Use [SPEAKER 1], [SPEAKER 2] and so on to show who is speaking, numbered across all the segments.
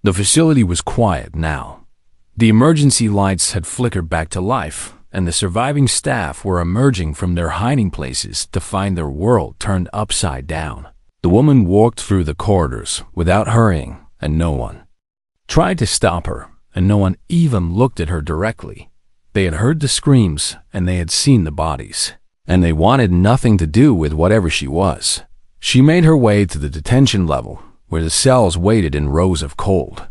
[SPEAKER 1] The facility was quiet now. The emergency lights had flickered back to life, and the surviving staff were emerging from their hiding places to find their world turned upside down. The woman walked through the corridors without hurrying, and no one tried to stop her, and no one even looked at her directly. They had heard the screams, and they had seen the bodies, and they wanted nothing to do with whatever she was. She made her way to the detention level, where the cells waited in rows of cold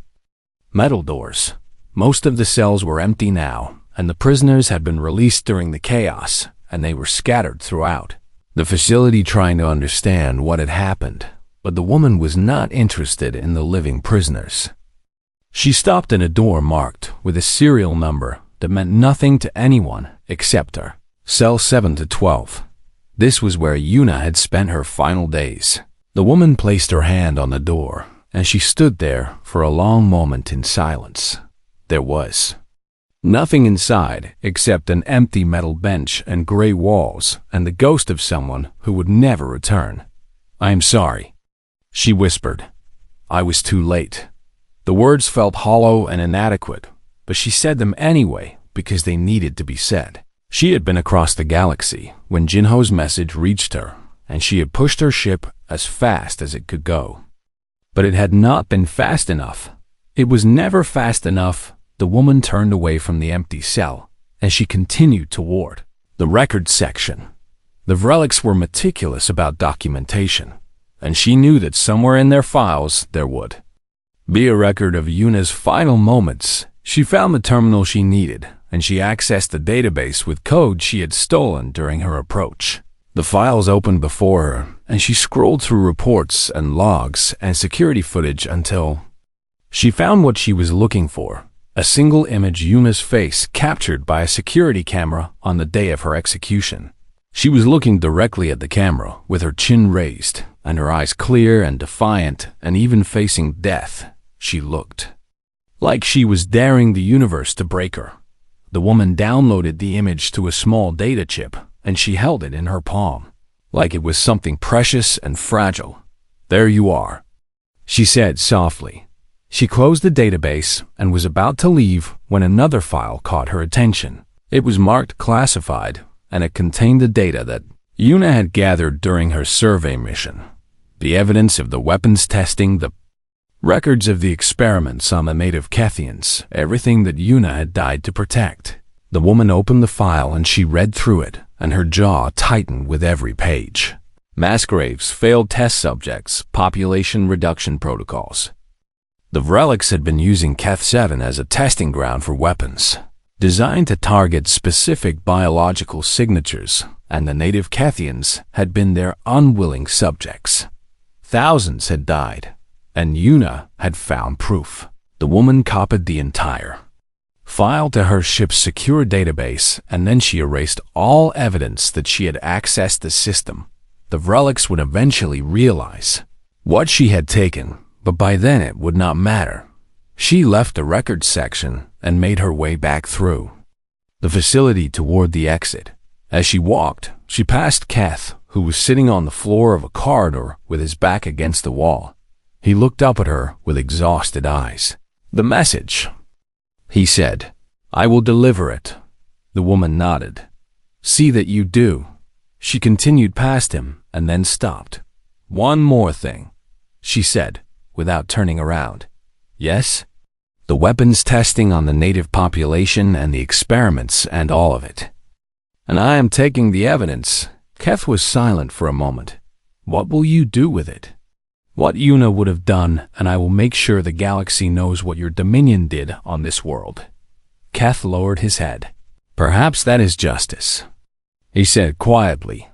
[SPEAKER 1] metal doors. Most of the cells were empty now, and the prisoners had been released during the chaos, and they were scattered throughout the facility trying to understand what had happened. But the woman was not interested in the living prisoners. She stopped in a door marked with a serial number that meant nothing to anyone except her. Cell 7 to 12. This was where Yuna had spent her final days. The woman placed her hand on the door, and she stood there for a long moment in silence. There was nothing inside except an empty metal bench and gray walls and the ghost of someone who would never return. "I am sorry," she whispered. "I was too late." The words felt hollow and inadequate, but she said them anyway because they needed to be said. She had been across the galaxy when Jinho's message reached her, and she had pushed her ship as fast as it could go. But it had not been fast enough. It was never fast enough. The woman turned away from the empty cell, and she continued toward the records section. The Vrelics were meticulous about documentation, and she knew that somewhere in their files there would be a record of Yuna's final moments. She found the terminal she needed, and she accessed the database with code she had stolen during her approach. The files opened before her, and she scrolled through reports and logs and security footage until she found what she was looking for. A single image Yuna's face captured by a security camera on the day of her execution. She was looking directly at the camera with her chin raised and her eyes clear and defiant, and even facing death, she looked like she was daring the universe to break her. The woman downloaded the image to a small data chip, and she held it in her palm like it was something precious and fragile. "There you are," she said softly. She closed the database and was about to leave when another file caught her attention. It was marked classified, and it contained the data that Yuna had gathered during her survey mission. The evidence of the weapons testing, the records of the experiments on the native Kethians, everything that Yuna had died to protect. The woman opened the file and she read through it, and her jaw tightened with every page. Mass graves, failed test subjects, population reduction protocols. The Vrelics had been using Keth 7 as a testing ground for weapons, designed to target specific biological signatures, and the native Kethians had been their unwilling subjects. Thousands had died, and Yuna had found proof. The woman copied the entire file to her ship's secure database, and then she erased all evidence that she had accessed the system. The Vrelics would eventually realize what she had taken, but by then it would not matter. She left the records section and made her way back through the facility toward the exit. As she walked, she passed Keth, who was sitting on the floor of a corridor with his back against the wall. He looked up at her with exhausted eyes. "The message," he said. "I will deliver it." The woman nodded. "See that you do." She continued past him and then stopped. "One more thing," she said, without turning around. "Yes?" "The weapons testing on the native population and the experiments and all of it. And I am taking the evidence." Keth was silent for a moment. "What will you do with it?" "What Yuna would have done, and I will make sure the galaxy knows what your Dominion did on this world." Keth lowered his head. "Perhaps that is justice," he said quietly.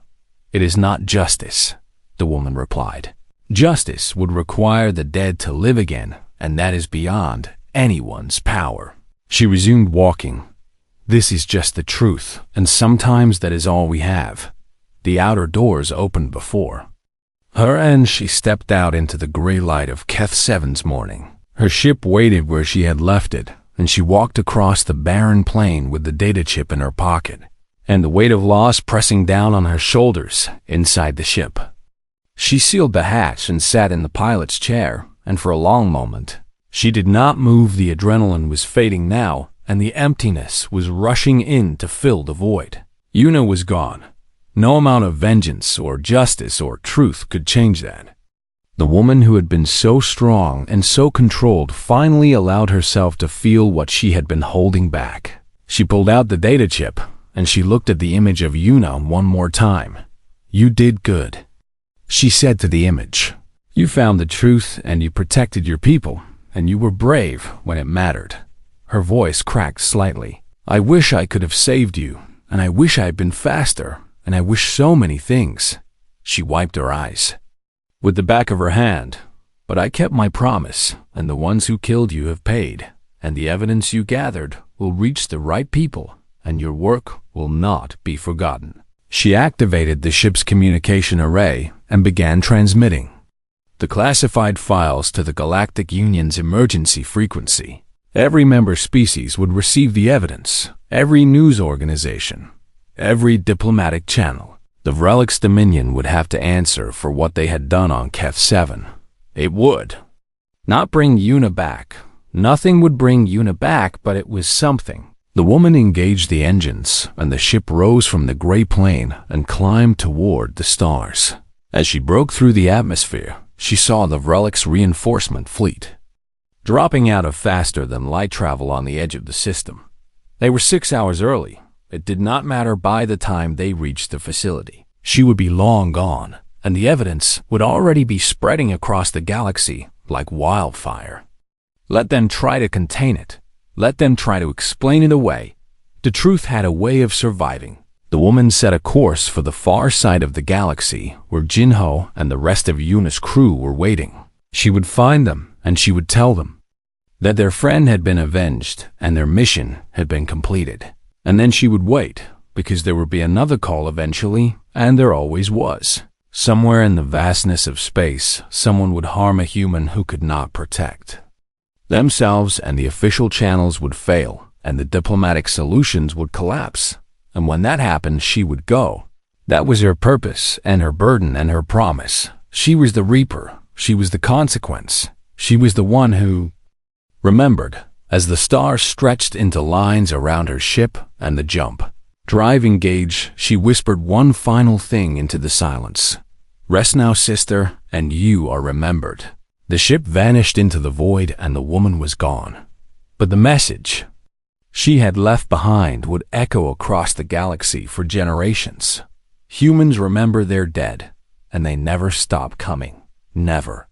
[SPEAKER 1] "It is not justice," the woman replied. "Justice would require the dead to live again, and that is beyond anyone's power." She resumed walking. "This is just the truth, and sometimes that is all we have." The outer doors opened before her, and she stepped out into the gray light of Keth 7's morning. Her ship waited where she had left it, and she walked across the barren plain with the data chip in her pocket, and the weight of loss pressing down on her shoulders inside the ship. She sealed the hatch and sat in the pilot's chair, and for a long moment, She did not move. The adrenaline was fading now, and the emptiness was rushing in to fill the void. Yuna was gone. No amount of vengeance or justice or truth could change that. The woman who had been so strong and so controlled finally allowed herself to feel what she had been holding back. She pulled out the data chip, and she looked at the image of Yuna one more time. "You did good," she said to the image. "You found the truth, and you protected your people, and you were brave when it mattered." Her voice cracked slightly. "I wish I could have saved you, and I wish I had been faster, and I wish so many things." She wiped her eyes with the back of her hand. "But I kept my promise, and the ones who killed you have paid, and the evidence you gathered will reach the right people, and your work will not be forgotten." She activated the ship's communication array and began transmitting the classified files to the Galactic Union's emergency frequency. Every member species would receive the evidence, every news organization, every diplomatic channel. The Vrelix Dominion would have to answer for what they had done on Keth 7. It would not bring Yuna back. Nothing would bring Yuna back, but it was something. The woman engaged the engines, and the ship rose from the gray plane and climbed toward the stars. As she broke through the atmosphere, she saw the Vrelix reinforcement fleet dropping out of faster-than-light travel on the edge of the system. They were 6 hours early. It did not matter by the time they reached the facility. She would be long gone, and the evidence would already be spreading across the galaxy like wildfire. Let them try to contain it. Let them try to explain it away. The truth had a way of surviving. The woman set a course for the far side of the galaxy, where Jinho and the rest of Yuna's crew were waiting. She would find them, and she would tell them that their friend had been avenged and their mission had been completed. And then she would wait, because there would be another call eventually, and there always was. Somewhere in the vastness of space, someone would harm a human who could not protect themselves, and the official channels would fail, and the diplomatic solutions would collapse. And when that happened, she would go. That was her purpose, and her burden, and her promise. She was the reaper. She was the consequence. She was the one who remembered. As the stars stretched into lines around her ship and the jump drive engage, she whispered one final thing into the silence. "Rest now, sister, and you are remembered." The ship vanished into the void, and the woman was gone. But the message she had left behind would echo across the galaxy for generations. Humans remember their dead, and they never stop coming. Never.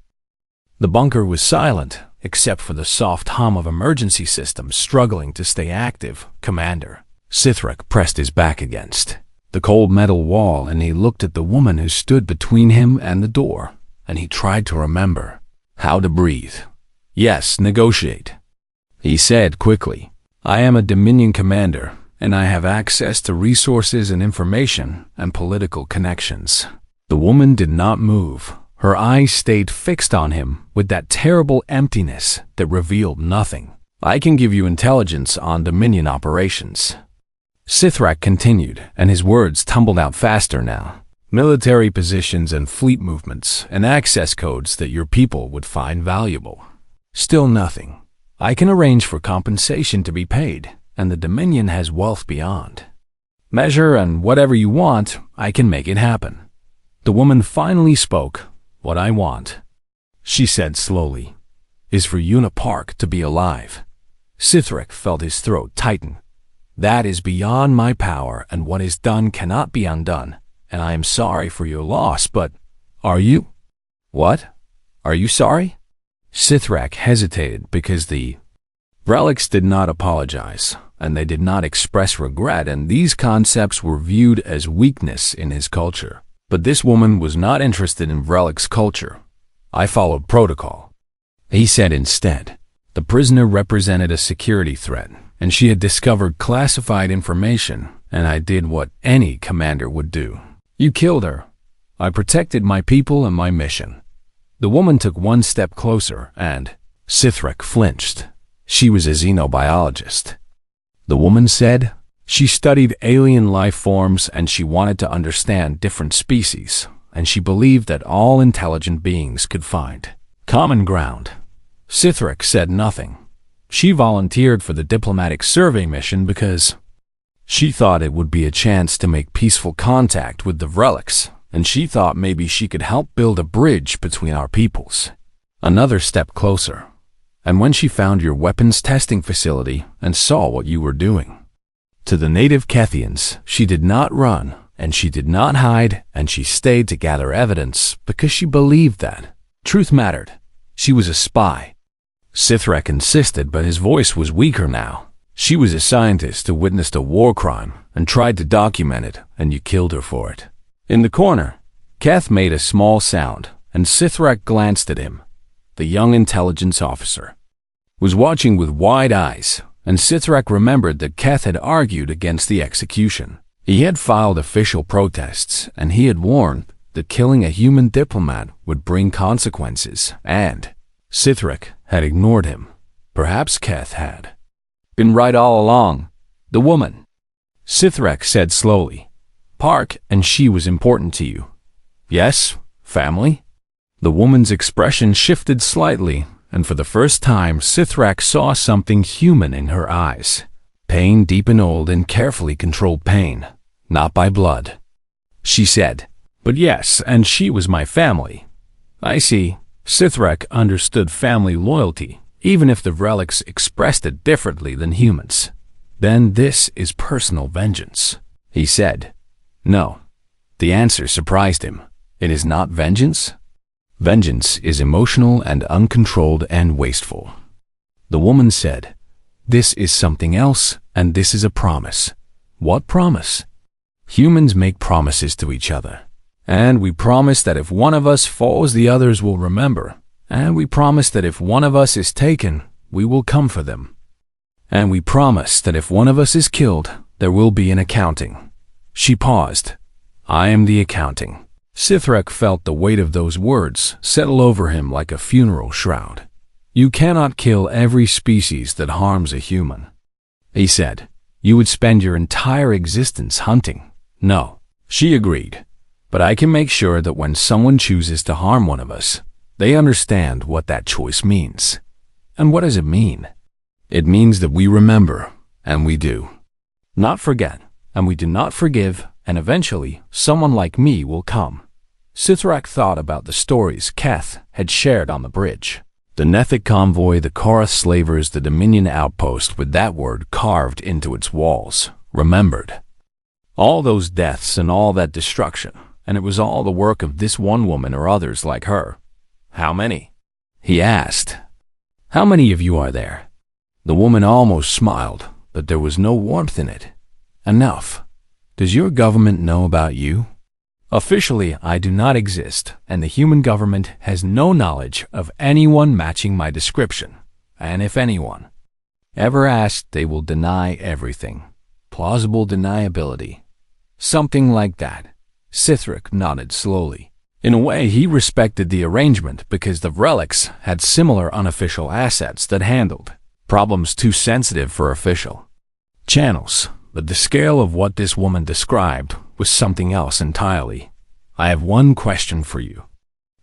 [SPEAKER 1] The bunker was silent, except for the soft hum of emergency systems struggling to stay active. "Commander." Sithrak pressed his back against the cold metal wall, and he looked at the woman who stood between him and the door, and he tried to remember how to breathe. "Yes, negotiate," he said quickly. "I am a Dominion commander, and I have access to resources and information and political connections." The woman did not move. Her eyes stayed fixed on him with that terrible emptiness that revealed nothing. "I can give you intelligence on Dominion operations," Sithrak continued, and his words tumbled out faster now. "Military positions and fleet movements and access codes that your people would find valuable." "Still nothing. I can arrange for compensation to be paid, and the Dominion has wealth beyond measure, and whatever you want, I can make it happen." The woman finally spoke. "What I want," she said slowly, "is for Yuna Park to be alive." Sithrak felt his throat tighten. "That is beyond my power, and what is done cannot be undone, and I am sorry for your loss, but are you?" "What? Are you sorry?" Sithrak hesitated because the Vrelix did not apologize, and they did not express regret, and these concepts were viewed as weakness in his culture. But this woman was not interested in Vrelix culture. "I followed protocol," he said instead. The prisoner represented a security threat, and she had discovered classified information, and I did what any commander would do. "You killed her. I protected my people and my mission." The woman took one step closer, and Sithrak flinched. She was a xenobiologist. The woman said she studied alien life forms, and she wanted to understand different species, and she believed that all intelligent beings could find common ground. Sithrak said nothing. She volunteered for the diplomatic survey mission because she thought it would be a chance to make peaceful contact with the relics, and she thought maybe she could help build a bridge between our peoples. Another step closer. And when she found your weapons testing facility and saw what you were doing. To the native Kethians, she did not run, and she did not hide, and she stayed to gather evidence because she believed that truth mattered. She was a spy. Sithrak insisted, but his voice was weaker now. She was a scientist who witnessed a war crime and tried to document it, and you killed her for it. In the corner, Keth made a small sound, and Sithrak glanced at him. The young intelligence officer was watching with wide eyes, and Sithrak remembered that Keth had argued against the execution. He had filed official protests, and he had warned that killing a human diplomat would bring consequences, and Sithrak had ignored him. Perhaps Keth had been right all along. The woman, Sithrak said slowly. Park and she was important to you. Yes, family? The woman's expression shifted slightly, and for the first time Sithrak saw something human in her eyes. Pain, deep and old and carefully controlled pain, not by blood. She said, but yes, and she was my family. I see. Sithrak understood family loyalty, even if the relics expressed it differently than humans. Then this is personal vengeance, he said. No. The answer surprised him. It is not vengeance? Vengeance is emotional and uncontrolled and wasteful. The woman said, this is something else, and this is a promise. What promise? Humans make promises to each other. And we promise that if one of us falls, the others will remember. And we promise that if one of us is taken, we will come for them. And we promise that if one of us is killed, there will be an accounting. She paused. I am the accounting. Sithrak felt the weight of those words settle over him like a funeral shroud. You cannot kill every species that harms a human. He said, you would spend your entire existence hunting. No, she agreed. But I can make sure that when someone chooses to harm one of us, they understand what that choice means. And what does it mean? It means that we remember, and we do not forget, and we do not forgive, and eventually someone like me will come. Sithrak thought about the stories Keth had shared on the bridge. The Nethic convoy, the Korath slavers, the Dominion outpost with that word carved into its walls. Remembered. All those deaths and all that destruction, and it was all the work of this one woman or others like her. How many? He asked. How many of you are there? The woman almost smiled, but there was no warmth in it. Enough. Does your government know about you? Officially, I do not exist, and the human government has no knowledge of anyone matching my description. And if anyone ever asked, they will deny everything. Plausible deniability. Something like that. Sithrak nodded slowly. In a way, he respected the arrangement because the relics had similar unofficial assets that handled problems too sensitive for official channels. But the scale of what this woman described was something else entirely. I have one question for you.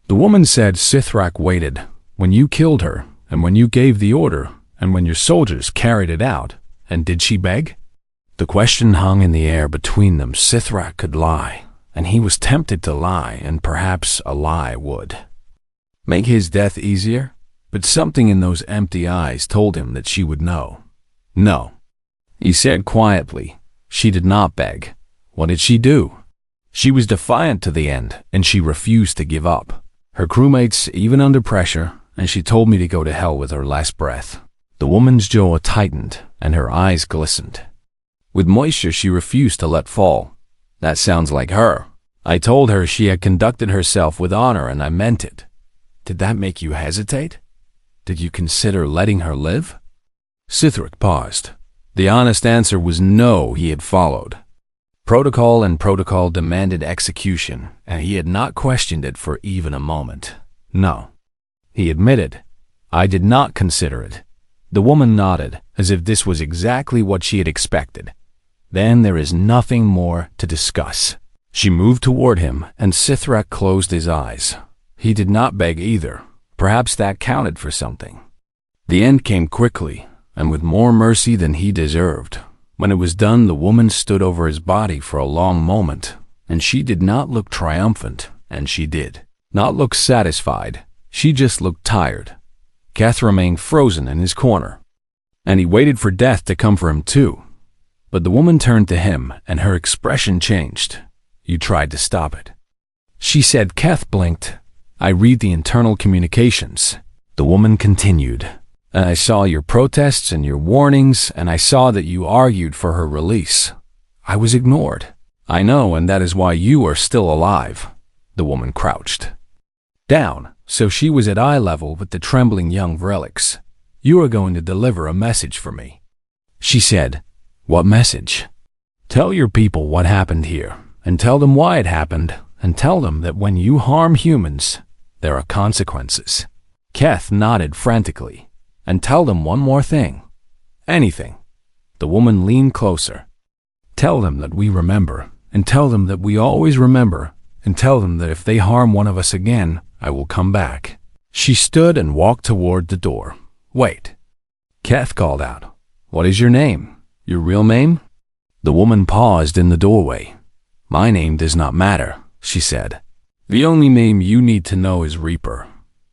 [SPEAKER 1] The woman said Sithrak waited when you killed her, and when you gave the order, and when your soldiers carried it out, and did she beg? The question hung in the air between them. Sithrak could lie, and he was tempted to lie, and perhaps a lie would make his death easier, but something in those empty eyes told him that she would know. No. He said quietly, she did not beg. What did she do? She was defiant to the end, and she refused to give up. Her crewmates, even under pressure, and she told me to go to hell with her last breath. The woman's jaw tightened, and her eyes glistened. With moisture she refused to let fall. That sounds like her. I told her she had conducted herself with honor, and I meant it. Did that make you hesitate? Did you consider letting her live? Sithrak paused. The honest answer was no. He had followed protocol, and protocol demanded execution, and he had not questioned it for even a moment. No. He admitted, I did not consider it. The woman nodded, as if this was exactly what she had expected. Then there is nothing more to discuss. She moved toward him, and Sithrak closed his eyes. He did not beg either. Perhaps that counted for something. The end came quickly, and with more mercy than he deserved. When it was done, the woman stood over his body for a long moment, and she did not look triumphant, and she did not look satisfied. She just looked tired. Keth remained frozen in his corner, and he waited for death to come for him too. But the woman turned to him, and her expression changed. "You tried to stop it," she said. Keth blinked. "I read the internal communications," the woman continued. "And I saw your protests and your warnings, and I saw that you argued for her release. I was ignored. I know, and that is why you are still alive." The woman crouched down, so she was at eye level with the trembling young relics. "You are going to deliver a message for me," she said. "What message?" "Tell your people what happened here, and tell them why it happened, and tell them that when you harm humans, there are consequences." Keth nodded frantically. "And tell them one more thing." "Anything." The woman leaned closer. "Tell them that we remember, and tell them that we always remember, and tell them that if they harm one of us again, I will come back." She stood and walked toward the door. "Wait," Keth called out. "What is your name? Your real name?" The woman paused in the doorway. "My name does not matter," she said. "The only name you need to know is Reaper."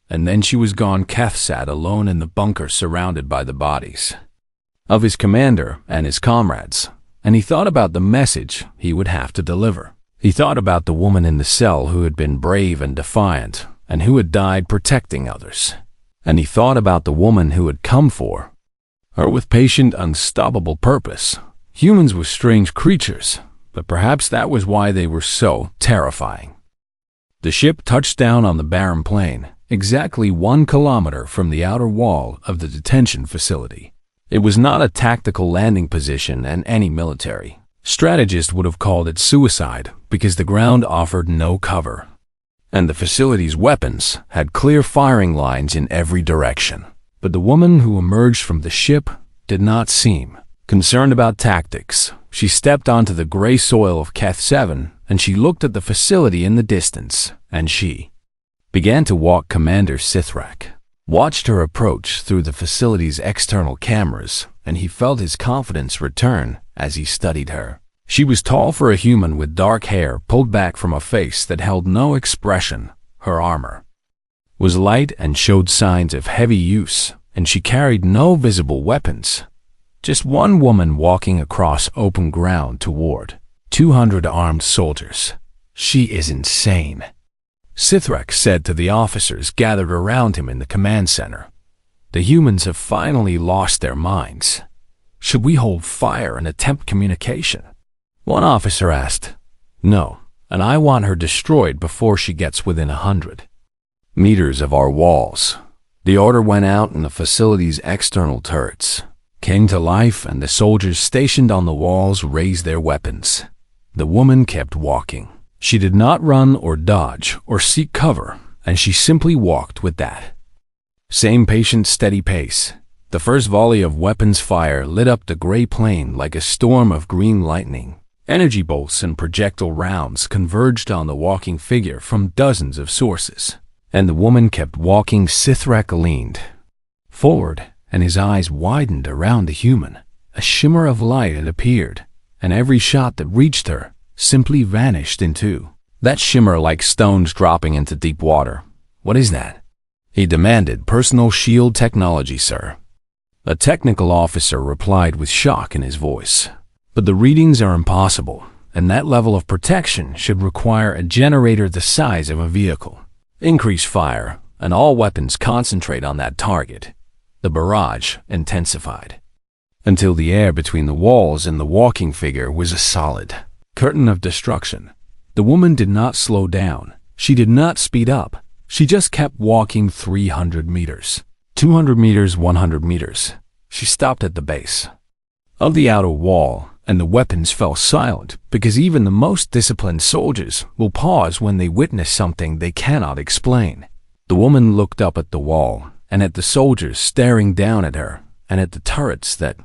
[SPEAKER 1] And then she was gone. Keth sat alone in the bunker, surrounded by the bodies of his commander and his comrades, and he thought about the message he would have to deliver. He thought about the woman in the cell who had been brave and defiant, and who had died protecting others. And he thought about the woman who had come for her with patient, unstoppable purpose. Humans were strange creatures, but perhaps that was why they were so terrifying. The ship touched down on the barren plain, exactly 1 kilometer from the outer wall of the detention facility. It was not a tactical landing position, and any military strategist would have called it suicide because the ground offered no cover, and the facility's weapons had clear firing lines in every direction. But the woman who emerged from the ship did not seem concerned about tactics. She stepped onto the gray soil of Keth 7, and she looked at the facility in the distance, and she began to walk. Commander Sithrak watched her approach through the facility's external cameras, and he felt his confidence return as he studied her. She was tall for a human, with dark hair pulled back from a face that held no expression. Her armor was light and showed signs of heavy use, and she carried no visible weapons. Just one woman walking across open ground toward 200 armed soldiers. "She is insane," Sithrak said to the officers gathered around him in the command center. "The humans have finally lost their minds. Should we hold fire and attempt communication?" One officer asked. "No, and I want her destroyed before she gets within 100 meters of our walls." The order went out, and the facility's external turrets came to life, and the soldiers stationed on the walls raised their weapons. The woman kept walking. She did not run or dodge or seek cover, and she simply walked with that same patient, steady pace. The first volley of weapons fire lit up the gray plain like a storm of green lightning. Energy bolts and projectile rounds converged on the walking figure from dozens of sources, and the woman kept walking. Sithrak leaned forward, and his eyes widened around the human. A shimmer of light had appeared, and every shot that reached her simply vanished into that shimmer like stones dropping into deep water. "What is that?" he demanded. "Personal shield technology, sir," a technical officer replied with shock in his voice. "But the readings are impossible, and that level of protection should require a generator the size of a vehicle. Increase fire, and all weapons concentrate on that target." The barrage intensified until the air between the walls and the walking figure was a solid curtain of destruction. The woman did not slow down. She did not speed up. She just kept walking. 300 meters, 200 meters, 100 meters. She stopped at the base of the outer wall, and the weapons fell silent, because even the most disciplined soldiers will pause when they witness something they cannot explain. The woman looked up at the wall, and at the soldiers staring down at her, and at the turrets that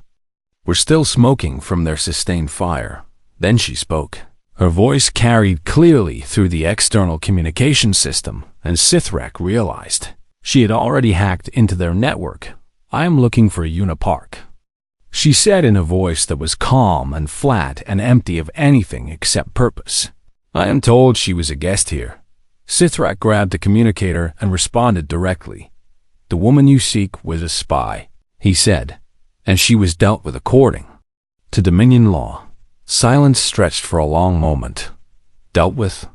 [SPEAKER 1] were still smoking from their sustained fire. Then she spoke. Her voice carried clearly through the external communication system, and Sithrak realized she had already hacked into their network. I am looking for Unipark," she said in a voice that was calm and flat and empty of anything except purpose. "I am told she was a guest here." Sithrak grabbed the communicator and responded directly. "The woman you seek was a spy," he said, "and she was dealt with according to Dominion law." Silence stretched for a long moment. "Dealt with?"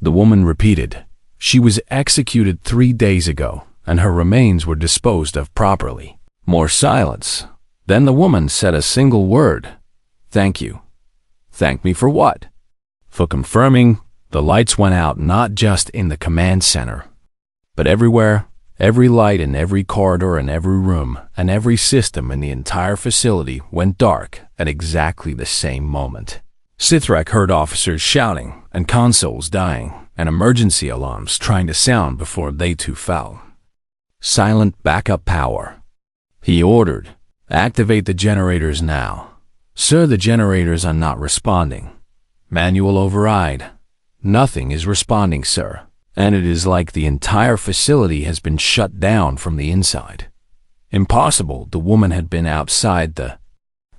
[SPEAKER 1] the woman repeated. "She was executed 3 days ago, and her remains were disposed of properly." More silence. Then the woman said a single word. "Thank you." "Thank me for what?" "For confirming." The lights went out not just in the command center, but everywhere. Every light in every corridor in every room and every system in the entire facility went dark at exactly the same moment. Sithrak heard officers shouting and consoles dying and emergency alarms trying to sound before they too fell. "Silent backup power," he ordered. "Activate the generators now." "Sir, the generators are not responding." "Manual override." "Nothing is responding, sir. And it is like the entire facility has been shut down from the inside." Impossible. The woman had been outside the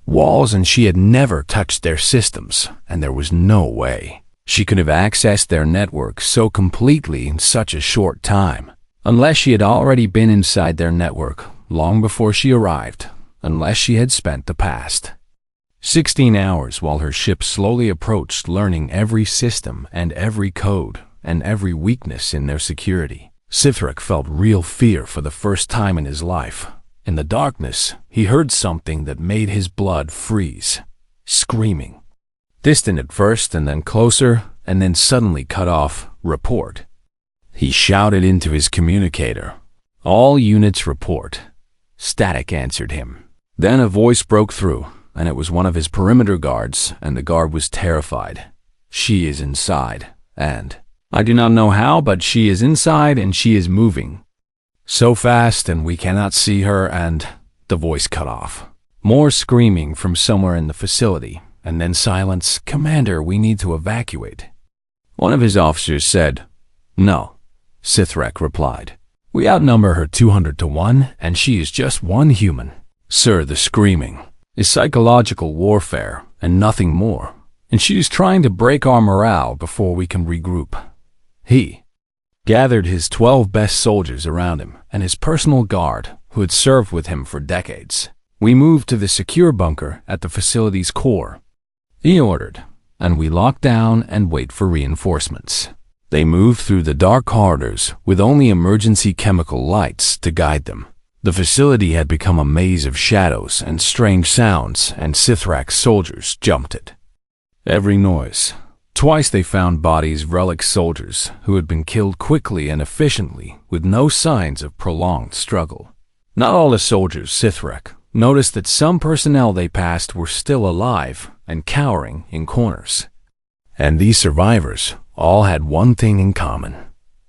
[SPEAKER 1] walls and she had never touched their systems, and there was no way she could have accessed their network so completely in such a short time, unless she had already been inside their network long before she arrived, unless she had spent the past 16 hours while her ship slowly approached, learning every system and every code and every weakness in their security. Sithrak felt real fear for the first time in his life. In the darkness, he heard something that made his blood freeze. Screaming. Distant at first and then closer, and then suddenly cut off. "Report." He shouted into his communicator. "All units report." Static answered him. Then a voice broke through, and it was one of his perimeter guards, and the guard was terrified. "She is inside, and I do not know how, but she is inside and she is moving so fast and we cannot see her," and the voice cut off. More screaming from somewhere in the facility, and then silence. "Commander, we need to evacuate." One of his officers said. "No," Sithrak replied. "We outnumber her 200 to 1, and she is just one human." "Sir, the screaming is psychological warfare and nothing more, and she is trying to break our morale before we can regroup." He gathered his 12 best soldiers around him and his personal guard who had served with him for decades. "We moved to the secure bunker at the facility's core," he ordered, "and we lock down and wait for reinforcements." They moved through the dark corridors with only emergency chemical lights to guide them. The facility had become a maze of shadows and strange sounds, and Sithrak's soldiers jumped at every noise. Twice they found bodies of relic soldiers who had been killed quickly and efficiently with no signs of prolonged struggle. Not all the soldiers, Sithrak noticed that some personnel they passed were still alive and cowering in corners. And these survivors all had one thing in common.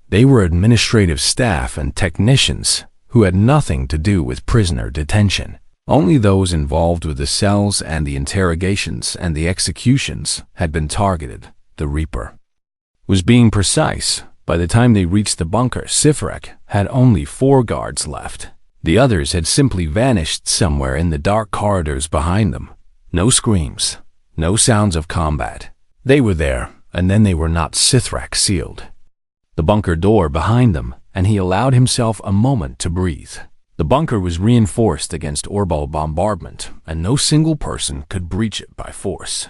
[SPEAKER 1] They were administrative staff and technicians who had nothing to do with prisoner detention. Only those involved with the cells and the interrogations and the executions had been targeted. The Reaper was being precise. By the time they reached the bunker, Sithrak had only 4 guards left. The others had simply vanished somewhere in the dark corridors behind them. No screams, no sounds of combat. They were there, and then they were not. Sithrak sealed the bunker door behind them, and he allowed himself a moment to breathe. The bunker was reinforced against orbital bombardment, and no single person could breach it by force.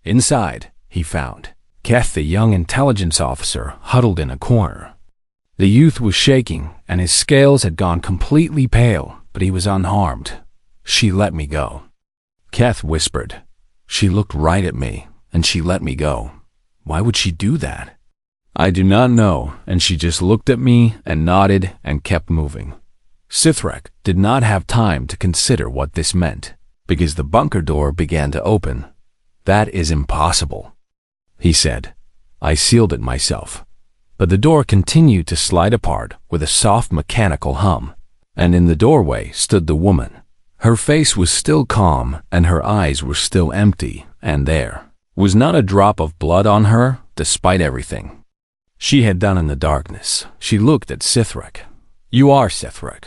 [SPEAKER 1] Inside, he found Keth, the young intelligence officer, huddled in a corner. The youth was shaking, and his scales had gone completely pale, but he was unharmed. "She let me go," Keth whispered. "She looked right at me, and she let me go. Why would she do that?" "I do not know, and she just looked at me and nodded and kept moving." Sithrak did not have time to consider what this meant, because the bunker door began to open. "That is impossible," he said. "I sealed it myself." But the door continued to slide apart with a soft mechanical hum, and in the doorway stood the woman. Her face was still calm, and her eyes were still empty, and there was not a drop of blood on her, despite everything she had done in the darkness. She looked at Sithrak. "You are Sithrak."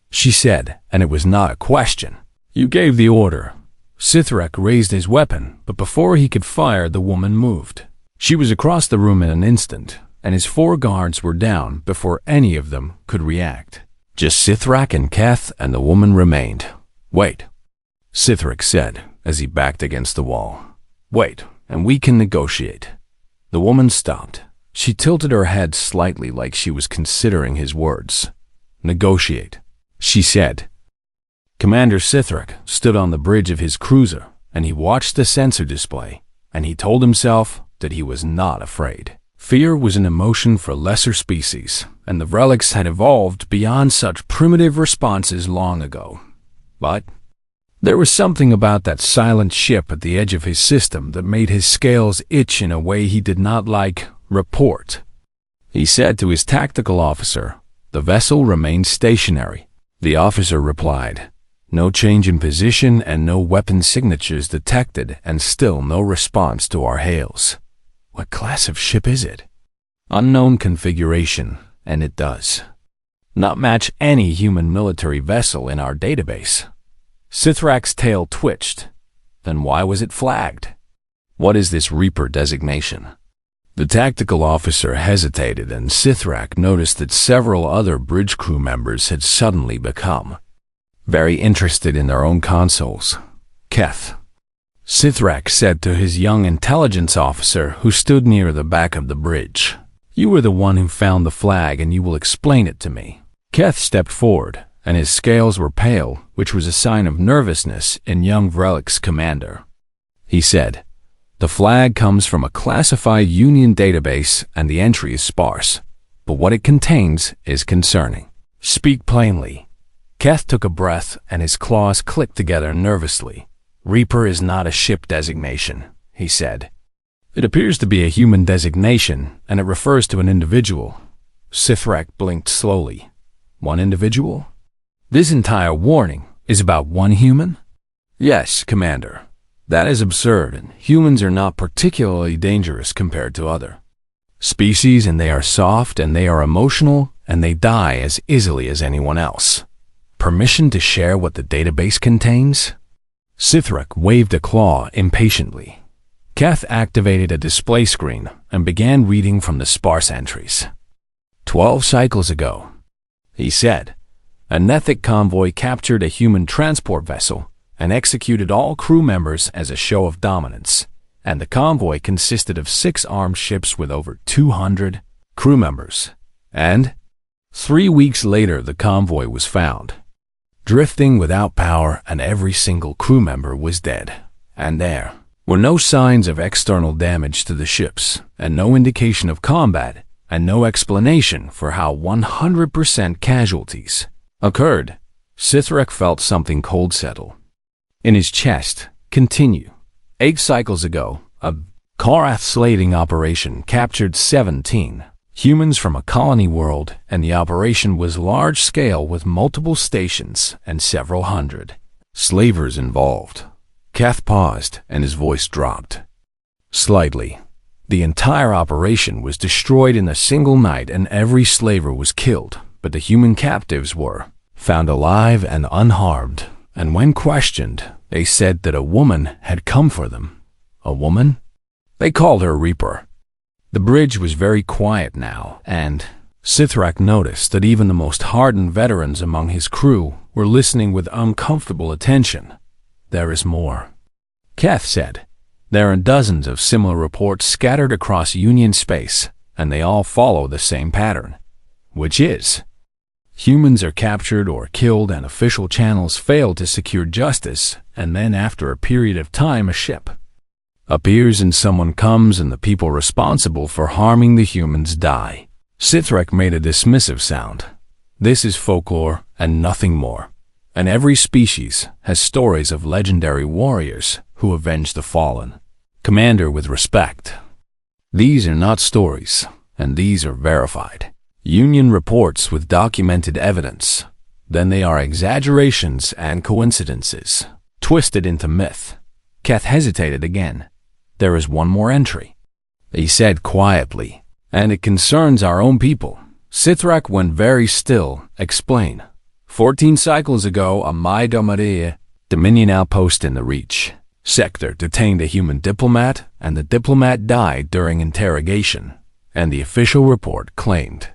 [SPEAKER 1] she said, and it was not a question. You gave the order. Sithrak raised his weapon, but before he could fire, the woman moved. She was across the room in an instant, and his 4 guards were down before any of them could react. Just Sithrak and Keth, and the woman remained. Wait, Sithrak said as he backed against the wall. Wait, and we can negotiate. The woman stopped. She tilted her head slightly like she was considering his words. Negotiate, she said. Commander Sithrak stood on the bridge of his cruiser, and he watched the sensor display, and he told himself that he was not afraid. Fear was an emotion for lesser species, and the relics had evolved beyond such primitive responses long ago. But there was something about that silent ship at the edge of his system that made his scales itch in a way he did not like. Report. He said to his tactical officer. The vessel remained stationary. The officer replied, no change in position and no weapon signatures detected, and still no response to our hails. What class of ship is it? Unknown configuration, and it does not match any human military vessel in our database. Sithrak's tail twitched. Then why was it flagged? What is this Reaper designation? The tactical officer hesitated, and Sithrak noticed that several other bridge crew members had suddenly become very interested in their own consoles. Keth, Sithrak said to his young intelligence officer who stood near the back of the bridge. You were the one who found the flag, and you will explain it to me. Keth stepped forward, and his scales were pale, which was a sign of nervousness in young Vrelic's commander. He said, the flag comes from a classified Union database, and the entry is sparse, but what it contains is concerning. Speak plainly. Keth took a breath, and his claws clicked together nervously. Reaper is not a ship designation, he said. It appears to be a human designation, and it refers to an individual. Sithrak blinked slowly. One individual? This entire warning is about one human? Yes, Commander. That is absurd, and humans are not particularly dangerous compared to other species, and they are soft, and they are emotional, and they die as easily as anyone else. Permission to share what the database contains? Sithrak waved a claw impatiently. Keth activated a display screen and began reading from the sparse entries. 12 cycles ago, he said, a Nethic convoy captured a human transport vessel and executed all crew members as a show of dominance, and the convoy consisted of 6 armed ships with over 200 crew members. And 3 weeks later, the convoy was found, drifting without power, and every single crew member was dead. And there were no signs of external damage to the ships, and no indication of combat, and no explanation for how 100% casualties occurred. Sithrak felt something cold settle in his chest. Continue. 8 cycles ago, a Karath slating operation captured 17 humans from a colony world, and the operation was large-scale with multiple stations and several hundred slavers involved. Keth paused, and his voice dropped slightly. The entire operation was destroyed in a single night, and every slaver was killed, but the human captives were found alive and unharmed, and when questioned, they said that a woman had come for them. A woman? They called her Reaper. The bridge was very quiet now, and Sithrak noticed that even the most hardened veterans among his crew were listening with uncomfortable attention. There is more, Keth said. There are dozens of similar reports scattered across Union space, and they all follow the same pattern, which is humans are captured or killed, and official channels fail to secure justice, and then after a period of time a ship appears and someone comes, and the people responsible for harming the humans die. Sithrak made a dismissive sound. This is folklore and nothing more, and every species has stories of legendary warriors who avenge the fallen. Commander, with respect, these are not stories, and these are verified Union reports with documented evidence. Then they are exaggerations and coincidences, twisted into myth. Keth hesitated again. There is one more entry, he said quietly, and it concerns our own people. Sithrak went very still. Explain. 14 cycles ago, a Maria Dominion outpost in the Reach sector detained a human diplomat, and the diplomat died during interrogation, and the official report claimed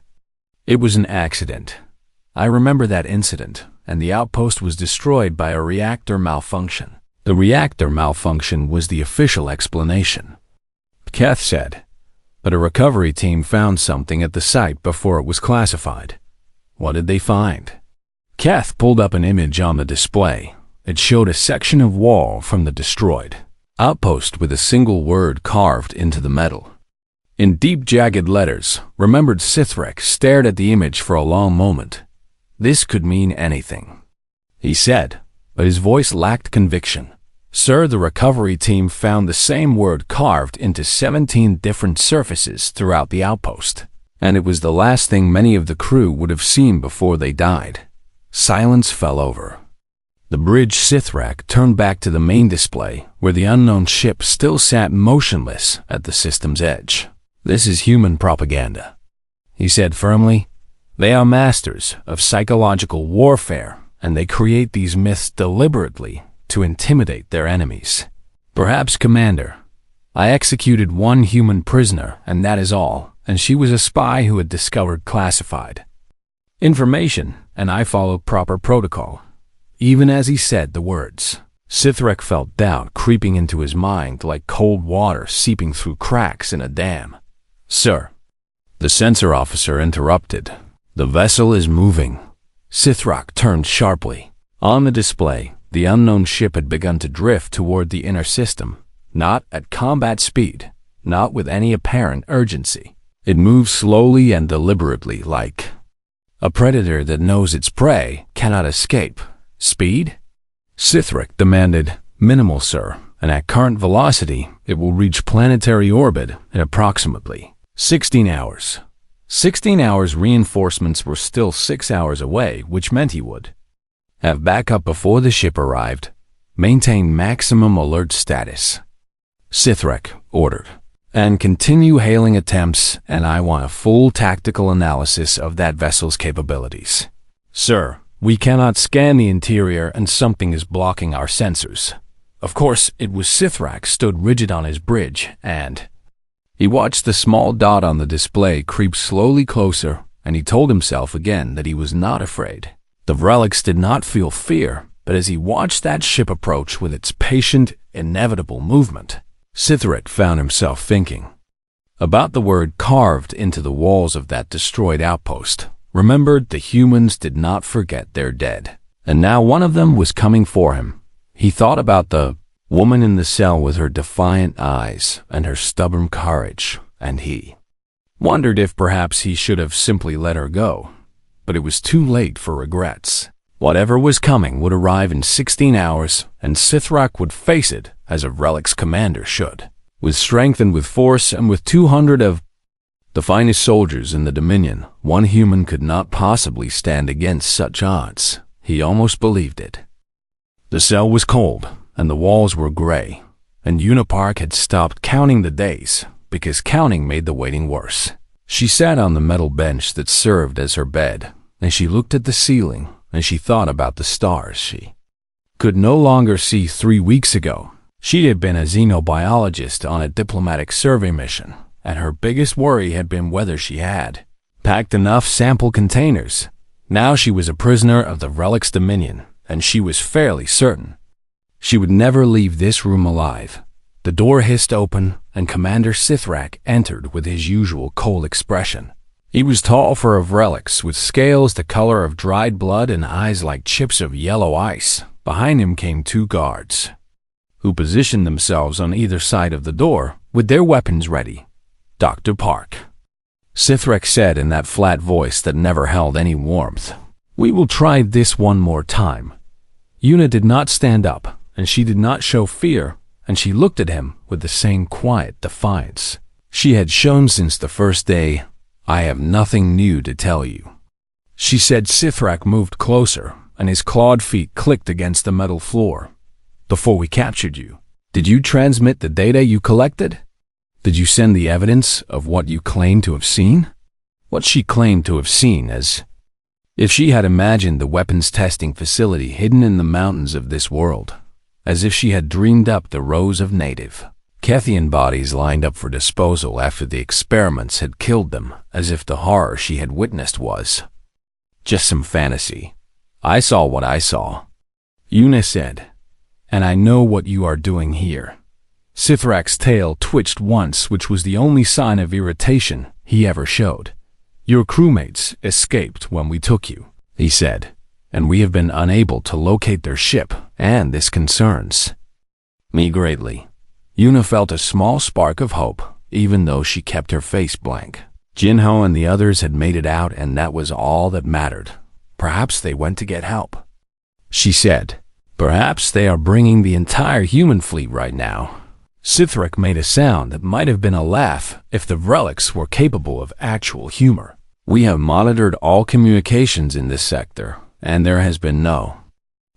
[SPEAKER 1] it was an accident. I remember that incident, and the outpost was destroyed by a reactor malfunction. The reactor malfunction was the official explanation, Keth said, but a recovery team found something at the site before it was classified. What did they find? Keth pulled up an image on the display. It showed a section of wall from the destroyed outpost with a single word carved into the metal. In deep jagged letters, remembered Sithrek stared at the image for a long moment. This could mean anything, he said, but his voice lacked conviction. Sir, the recovery team found the same word carved into 17 different surfaces throughout the outpost, and it was the last thing many of the crew would have seen before they died. Silence fell over. The bridge Sithrak turned back to the main display, where the unknown ship still sat motionless at the system's edge. This is human propaganda, he said firmly. They are masters of psychological warfare, and they create these myths deliberately to intimidate their enemies. Perhaps, Commander, I executed one human prisoner, and that is all, and she was a spy who had discovered classified information, and I followed proper protocol. Even as he said the words, Sithrek felt doubt creeping into his mind like cold water seeping through cracks in a dam. Sir, the sensor officer interrupted. The vessel is moving. Sithrak turned sharply. On the display, the unknown ship had begun to drift toward the inner system, not at combat speed, not with any apparent urgency. It moved slowly and deliberately, like a predator that knows its prey cannot escape. Speed? Sithrak demanded. Minimal, sir, and at current velocity, it will reach planetary orbit in approximately 16 hours. 16 hours. Reinforcements were still 6 hours away, which meant he would have backup before the ship arrived. Maintain maximum alert status, Sithrek ordered, and continue hailing attempts, and I want a full tactical analysis of that vessel's capabilities. Sir, we cannot scan the interior and something is blocking our sensors. Of course, it was Sithrak stood rigid on his bridge, and he watched the small dot on the display creep slowly closer, and he told himself again that he was not afraid. The relics did not feel fear, but as he watched that ship approach with its patient, inevitable movement, Sithrak found himself thinking about the word carved into the walls of that destroyed outpost. Remembered the humans did not forget their dead, and now one of them was coming for him. He thought about the woman in the cell with her defiant eyes and her stubborn courage, and he wondered if perhaps he should have simply let her go. But it was too late for regrets. Whatever was coming would arrive in 16 hours, and Sithrak would face it as a relic's commander should, with strength and with force, and with 200 of the finest soldiers in the Dominion. One human could not possibly stand against such odds. He almost believed it. The cell was cold, and the walls were gray, and Unipark had stopped counting the days, because counting made the waiting worse. She sat on the metal bench that served as her bed, and she looked at the ceiling, and she thought about the stars she could no longer see 3 weeks ago. She had been a xenobiologist on a diplomatic survey mission, and her biggest worry had been whether she had packed enough sample containers. Now she was a prisoner of the Relic's Dominion, and she was fairly certain she would never leave this room alive. The door hissed open, and Commander Sithrak entered with his usual cold expression. He was tall for a Relics, with scales the color of dried blood and eyes like chips of yellow ice. Behind him came 2 guards, who positioned themselves on either side of the door with their weapons ready. Dr. Park, Sithrak said in that flat voice that never held any warmth. We will try this one more time. Una did not stand up, and she did not show fear, and she looked at him with the same quiet defiance she had shown since the first day. I have nothing new to tell you, she said. Sithrak moved closer, and his clawed feet clicked against the metal floor. Before we captured you, did you transmit the data you collected? Did you send the evidence of what you claimed to have seen? What she claimed to have seen as If she had imagined the weapons testing facility hidden in the mountains of this world, as if she had dreamed up the rows of native Kethian bodies lined up for disposal after the experiments had killed them, as if the horror she had witnessed was just some fantasy. I saw what I saw, Una said, and I know what you are doing here. Sithrak's tail twitched once, which was the only sign of irritation he ever showed. Your crewmates escaped when we took you, he said, and we have been unable to locate their ship, and this concerns me greatly. Una felt a small spark of hope, even though she kept her face blank. Jinho and the others had made it out, and that was all that mattered. Perhaps they went to get help, she said. Perhaps they are bringing the entire human fleet right now. Sithrak made a sound that might have been a laugh if the relics were capable of actual humor. We have monitored all communications in this sector, and there has been no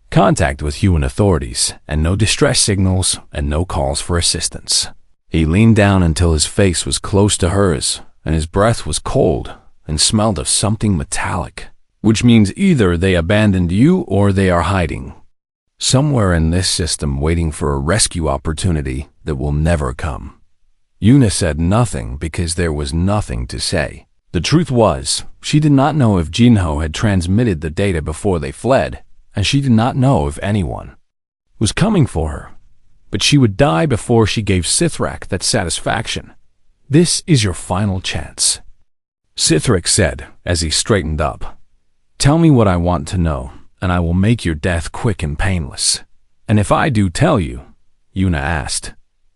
[SPEAKER 1] contact with human authorities, and no distress signals, and no calls for assistance. He leaned down until his face was close to hers, and his breath was cold and smelled of something metallic, which means either they abandoned you or they are hiding somewhere in this system, waiting for a rescue opportunity that will never come. Una said nothing because there was nothing to say. The truth was, she did not know if Jinho had transmitted the data before they fled, and she did not know if anyone was coming for her. But she would die before she gave Sithrak that satisfaction. This is your final chance, Sithrak said as he straightened up. Tell me what I want to know, and I will make your death quick and painless. And if I do tell you, Una asked,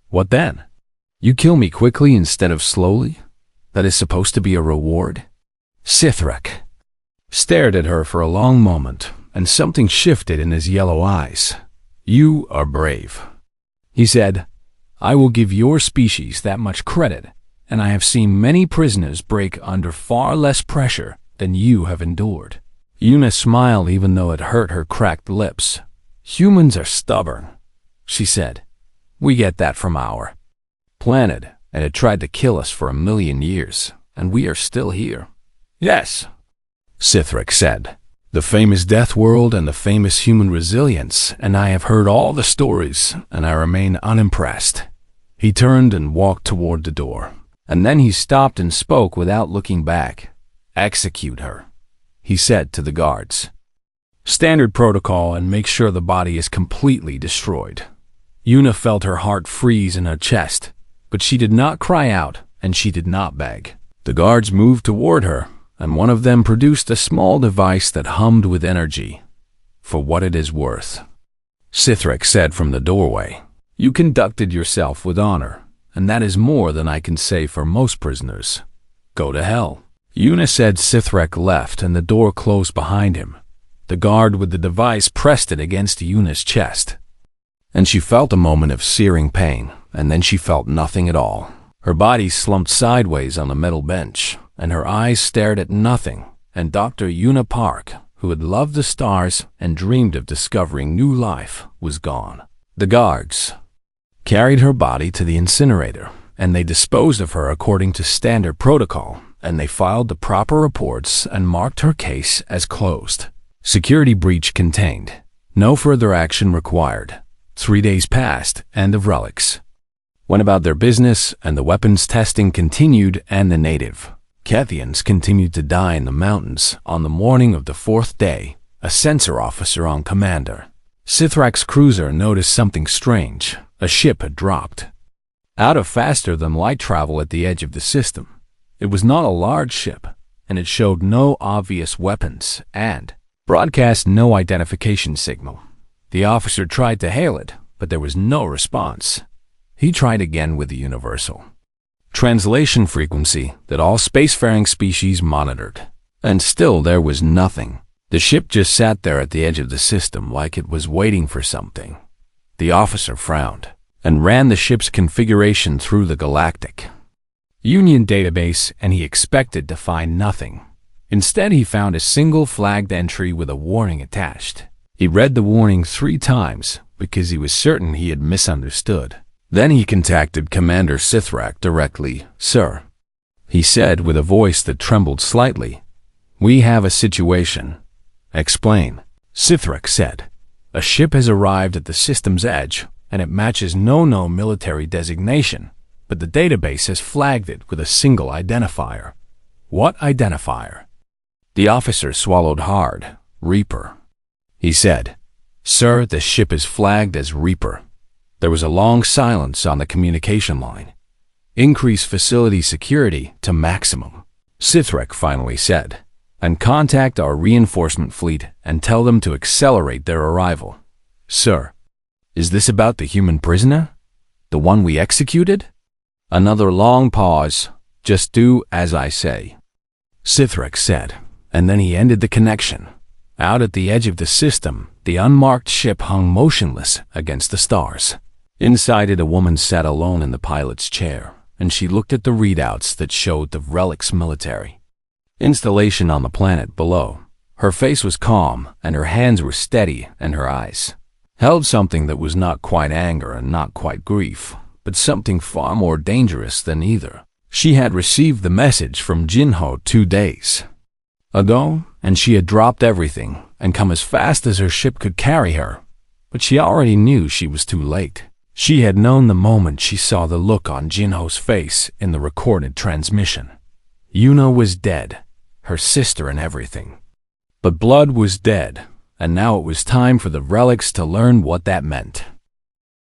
[SPEAKER 1] what then? You kill me quickly instead of slowly? That is supposed to be a reward? Sithrak stared at her for a long moment, and something shifted in his yellow eyes. You are brave, he said. I will give your species that much credit, and I have seen many prisoners break under far less pressure than you have endured. Una smiled even though it hurt her cracked lips. Humans are stubborn, she said. We get that from our planet, and it tried to kill us for 1,000,000 years, and we are still here. Yes, Sithrak said. The famous death world and the famous human resilience, and I have heard all the stories, and I remain unimpressed. He turned and walked toward the door, and then he stopped and spoke without looking back. Execute her, he said to the guards. Standard protocol, and make sure the body is completely destroyed. Una felt her heart freeze in her chest, but she did not cry out, and she did not beg. The guards moved toward her, and one of them produced a small device that hummed with energy. For what it is worth, Sithrak said from the doorway. You conducted yourself with honor, and that is more than I can say for most prisoners. Go to hell. Una said. Sithrak left, and the door closed behind him. The guard with the device pressed it against Una's chest, and she felt a moment of searing pain, and then she felt nothing at all. Her body slumped sideways on the metal bench, and her eyes stared at nothing, and Dr. Una Park, who had loved the stars and dreamed of discovering new life, was gone. The guards carried her body to the incinerator, and they disposed of her according to standard protocol, and they filed the proper reports and marked her case as closed. Security breach contained. No further action required. 3 days passed, and the relics went about their business, and the weapons testing continued, and the native Kethians continued to die in the mountains. On the morning of the 4th day, a sensor officer on commander Sithrak's cruiser noticed something strange. A ship had dropped out of faster-than-light travel at the edge of the system. It was not a large ship, and it showed no obvious weapons and broadcast no identification signal. The officer tried to hail it, but there was no response. He tried again with the universal translation frequency that all spacefaring species monitored, and still there was nothing. The ship just sat there at the edge of the system like it was waiting for something. The officer frowned and ran the ship's configuration through the Galactic Union database, and he expected to find nothing. Instead, he found a single flagged entry with a warning attached. He read the warning 3 times because he was certain he had misunderstood. Then he contacted Commander Sithrak directly. Sir, he said with a voice that trembled slightly, We have a situation. Explain. Sithrak said. A ship has arrived at the system's edge, and it matches no military designation, but the database has flagged it with a single identifier. What identifier? The officer swallowed hard. Reaper. He said, Sir, the ship is flagged as Reaper. There was a long silence on the communication line. Increase facility security to maximum. Sithrak finally said, and contact our reinforcement fleet and tell them to accelerate their arrival. Sir, is this about the human prisoner? The one we executed? Another long pause. Just do as I say. Sithrak said, and then he ended the connection. Out at the edge of the system, the unmarked ship hung motionless against the stars. Inside it, a woman sat alone in the pilot's chair, and she looked at the readouts that showed the relic's military installation on the planet below. Her face was calm, and her hands were steady, and her eyes held something that was not quite anger and not quite grief, but something far more dangerous than either. She had received the message from Jinho 2 days ago, and she had dropped everything and come as fast as her ship could carry her. But she already knew she was too late. She had known the moment she saw the look on Jinho's face in the recorded transmission. Yuna was dead, her sister and everything. But Blood was dead, and now it was time for the relics to learn what that meant.